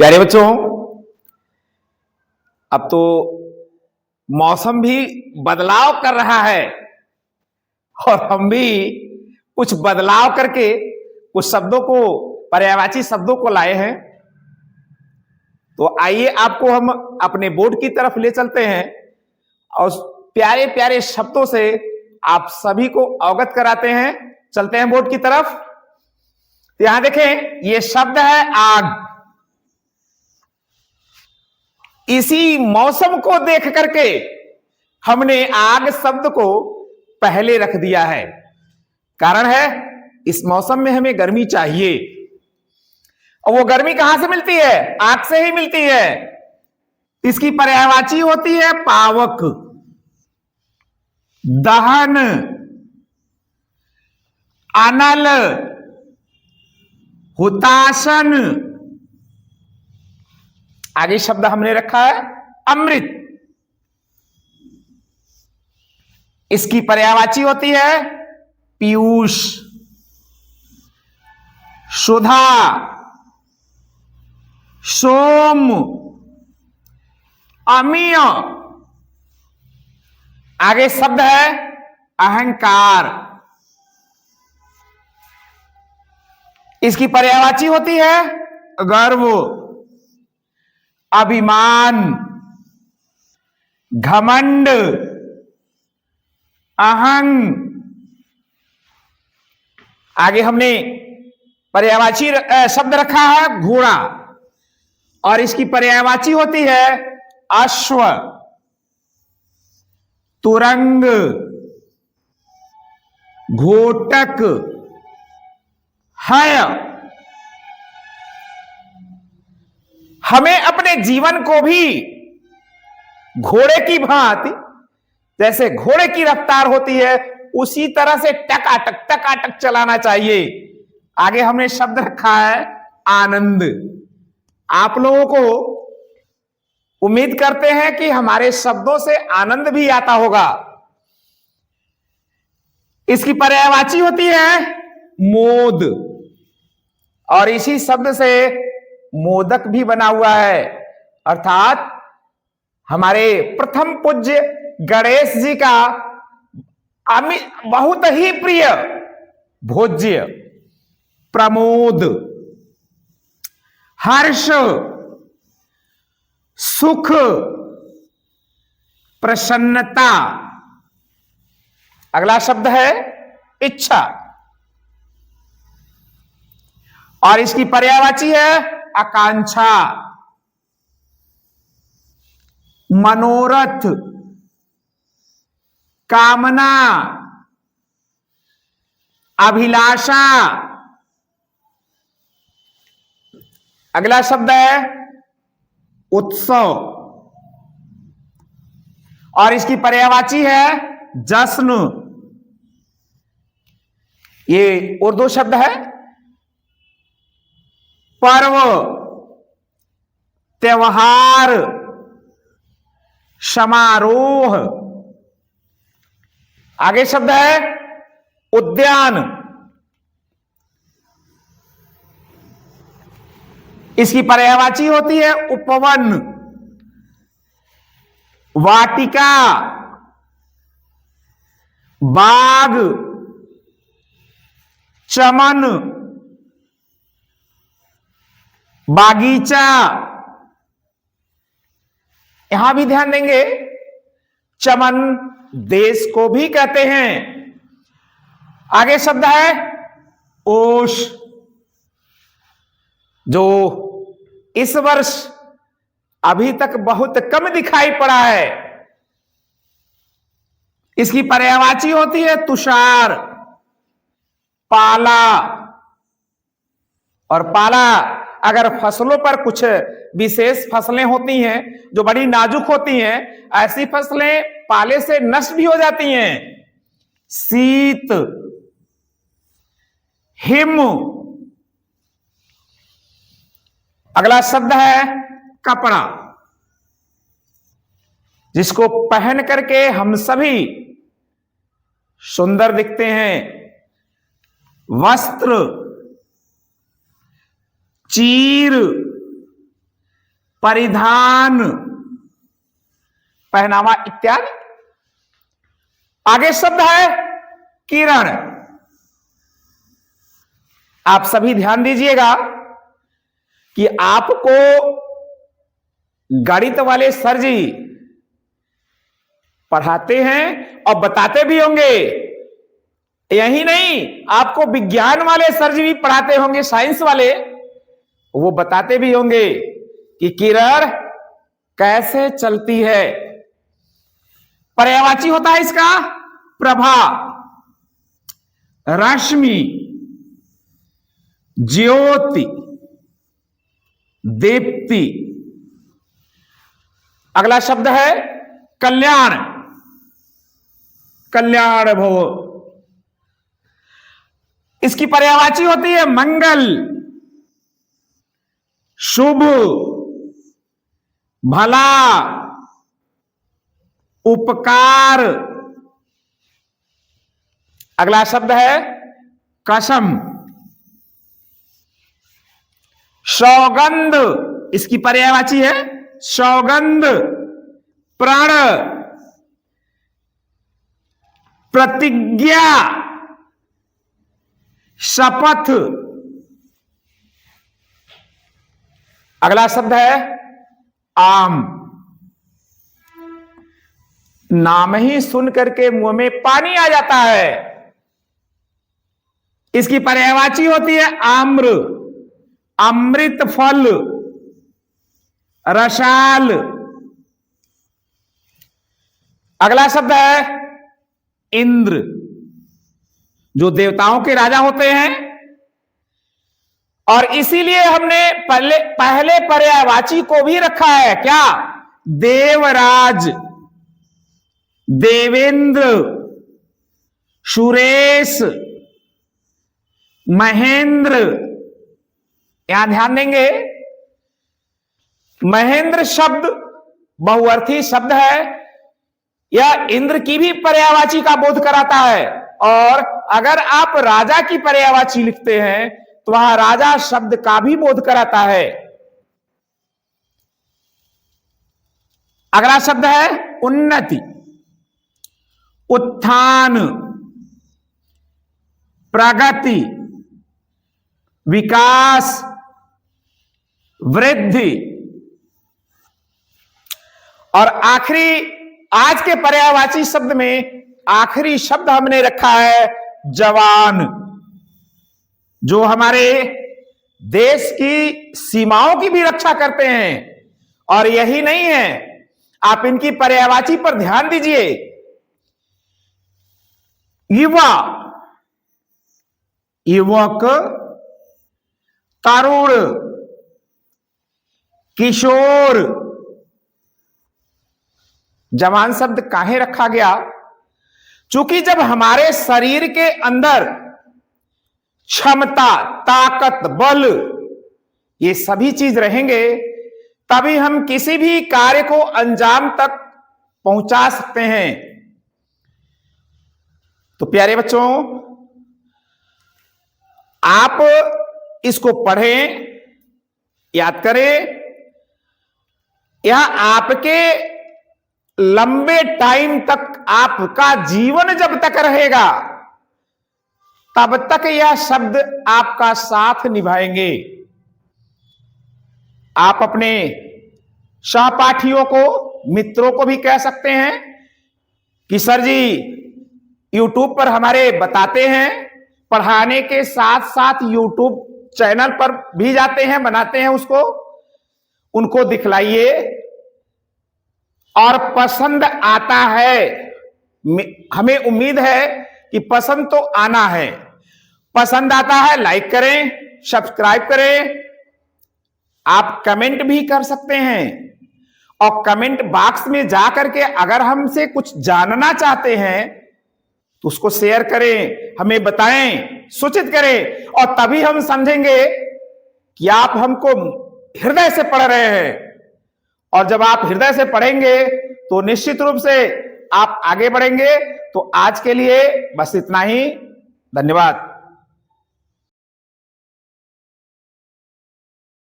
प्यारे बच्चों, अब तो मौसम भी बदलाव कर रहा है और हम भी कुछ बदलाव करके कुछ शब्दों को, पर्यायवाची शब्दों को लाए हैं। तो आइए आपको हम अपने बोर्ड की तरफ ले चलते हैं और प्यारे प्यारे शब्दों से आप सभी को अवगत कराते हैं। चलते हैं बोर्ड की तरफ। तो यहां देखें, ये शब्द है आग। इसी मौसम को देख करके हमने आग शब्द को पहले रख दिया है। कारण है, इस मौसम में हमें गर्मी चाहिए और वो गर्मी कहां से मिलती है? आग से ही मिलती है। इसकी पर्यायवाची होती है पावक, दहन, अनल, हुताशन। आगे शब्द हमने रखा है अमृत। इसकी पर्यायवाची होती है पीयूष, सुधा, सोम, अमीय। आगे शब्द है अहंकार। इसकी पर्यायवाची होती है गर्व, अभिमान, घमंड, अहंग। आगे हमने पर्यायवाची शब्द रखा है घोड़ा और इसकी पर्यायवाची होती है अश्व, तुरंग, घोटक, हय। हमें अपने जीवन को भी घोड़े की भांति, जैसे घोड़े की रफ्तार होती है, उसी तरह से टकाटक चलाना चाहिए। आगे हमने शब्द रखा है आनंद। आप लोगों को उम्मीद करते हैं कि हमारे शब्दों से आनंद भी आता होगा। इसकी पर्यायवाची होती है मोद और इसी शब्द से मोदक भी बना हुआ है। अर्थात हमारे प्रथम पूज्य गणेश जी का बहुत ही प्रिय भोज्य प्रमोद, हर्ष, सुख, प्रसन्नता। अगला शब्द है इच्छा और इसकी पर्यायवाची है आकांक्षा, मनोरथ, कामना, अभिलाषा। अगला शब्द है उत्सव और इसकी पर्यायवाची है जश्न। ये उर्दू शब्द है पर्व, त्योहार, समारोह। आगे शब्द है उद्यान। इसकी पर्यायवाची होती है उपवन, वाटिका, बाग, चमन, बागीचा। यहां भी ध्यान देंगे, चमन देश को भी कहते हैं। आगे शब्द है ओश, जो इस वर्ष अभी तक बहुत कम दिखाई पड़ा है। इसकी पर्यायवाची होती है तुषार, पाला। और पाला अगर फसलों पर कुछ विशेष फसलें होती हैं जो बड़ी नाजुक होती हैं, ऐसी फसलें पाले से नष्ट भी हो जाती हैं। शीत, हिम। अगला शब्द है कपड़ा, जिसको पहन करके हम सभी सुंदर दिखते हैं। वस्त्र, चीर, परिधान, पहनावा इत्यादि। आगे शब्द है किरण। आप सभी ध्यान दीजिएगा कि आपको गणित वाले सर जी पढ़ाते हैं और बताते भी होंगे। यही नहीं, आपको विज्ञान वाले सर जी भी पढ़ाते होंगे, साइंस वाले, वो बताते भी होंगे कि किरण कैसे चलती है। पर्यायवाची होता है इसका प्रभा, रश्मि, ज्योति, दीप्ति। अगला शब्द है कल्याण। कल्याण भव, इसकी पर्यायवाची होती है मंगल, शुभ, भला, उपकार। अगला शब्द है कसम, सौगंध, इसकी पर्यायवाची है सौगंध, प्रण, प्रतिज्ञा, शपथ। अगला शब्द है आम। नाम ही सुन करके मुंह में पानी आ जाता है। इसकी पर्यायवाची होती है आम्र, अमृत फल, रसाल। अगला शब्द है इंद्र, जो देवताओं के राजा होते हैं। और इसीलिए हमने पहले पर्यायवाची को भी रखा है, क्या? देवराज, देवेंद्र, सुरेश, महेंद्र। यहां ध्यान देंगे, महेंद्र शब्द बहुअर्थी शब्द है। यह इंद्र की भी पर्यायवाची का बोध कराता है। और अगर आप राजा की पर्यायवाची लिखते हैं तो वह राजा शब्द का भी बोध कराता है। अगला शब्द है उन्नति, उत्थान, प्रगति, विकास, वृद्धि। और आखिरी, आज के पर्यायवाची शब्द में आखिरी शब्द हमने रखा है जवान, जो हमारे देश की सीमाओं की भी रक्षा करते हैं। और यही नहीं है, आप इनकी पर्यायवाची पर ध्यान दीजिए। युवा, युवक, तरुण, किशोर। जवान शब्द काहे रखा गया? चूंकि जब हमारे शरीर के अंदर क्षमता, ताकत, बल, ये सभी चीज रहेंगे, तभी हम किसी भी कार्य को अंजाम तक पहुंचा सकते हैं। तो प्यारे बच्चों, आप इसको पढ़ें, याद करें। यह आपके लंबे टाइम तक, आपका जीवन जब तक रहेगा तब तक यह शब्द आपका साथ निभाएंगे। आप अपने सहपाठियों को, मित्रों को भी कह सकते हैं कि सर जी YouTube पर हमारे बताते हैं, पढ़ाने के साथ साथ YouTube चैनल पर भी जाते हैं, बनाते हैं उसको, उनको दिखलाइए। और पसंद आता है, हमें उम्मीद है कि पसंद तो आना है। पसंद आता है, लाइक करें, सब्सक्राइब करें। आप कमेंट भी कर सकते हैं। और कमेंट बॉक्स में जाकर के अगर हमसे कुछ जानना चाहते हैं तो उसको शेयर करें, हमें बताएं, सूचित करें। और तभी हम समझेंगे कि आप हमको हृदय से पढ़ रहे हैं। और जब आप हृदय से पढ़ेंगे तो निश्चित रूप से आप आगे बढ़ेंगे। तो आज के लिए बस इतना ही। धन्यवाद।